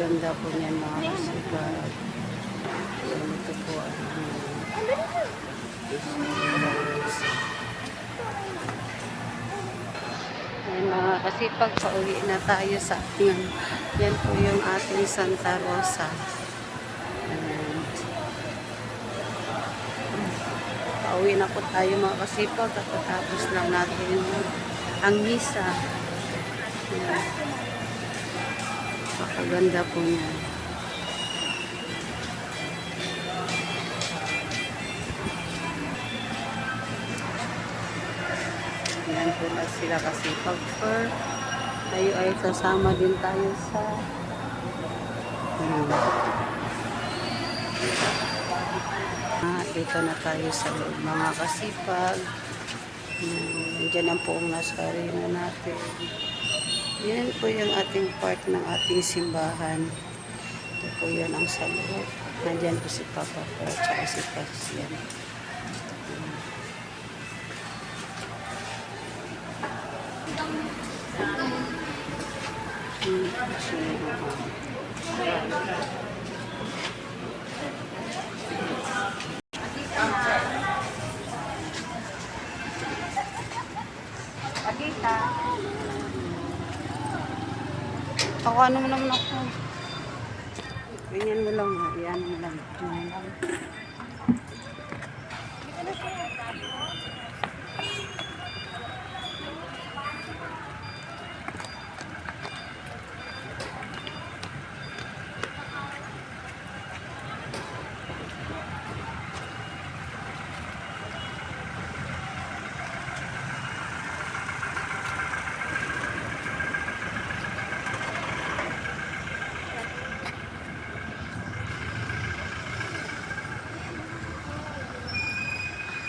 Napakaganda po niyan mga kasipag. Ito po ay mga kasipag, pauwi na tayo sa ating, yan po yung ating Santa Rosa. Pauwi na po tayo mga kasipag, katapos lang natin ang misa. Yan. Napakaganda po niya. Yan po na sila kasipag for tayo ay sasama din tayo sa dito na tayo sa loob mga kasipag. Diyan ang poong nasarina natin. Yan po yung ating part ng ating simbahan. Ito po yan ang sa loob. Nandyan po si Papa po at saka si Pasyan. Agita. Ako ano mo naman ako. Ganyan mo lang. Yan mo lang.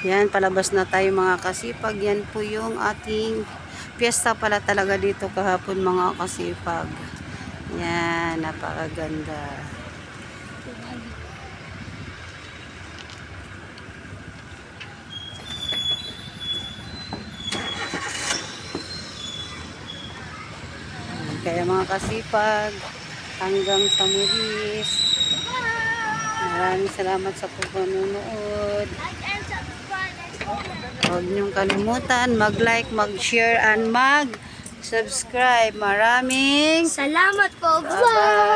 Yan, palabas na tayo mga kasipag. Yan po yung ating piyesta pala talaga dito kahapon mga kasipag. Yan, napakaganda. Kaya mga kasipag, hanggang sa muli. Maraming salamat sa pagpanonood. Huwag niyong kalimutan mag-like, mag-share, and mag-subscribe. Maraming Salamat po. bye-bye.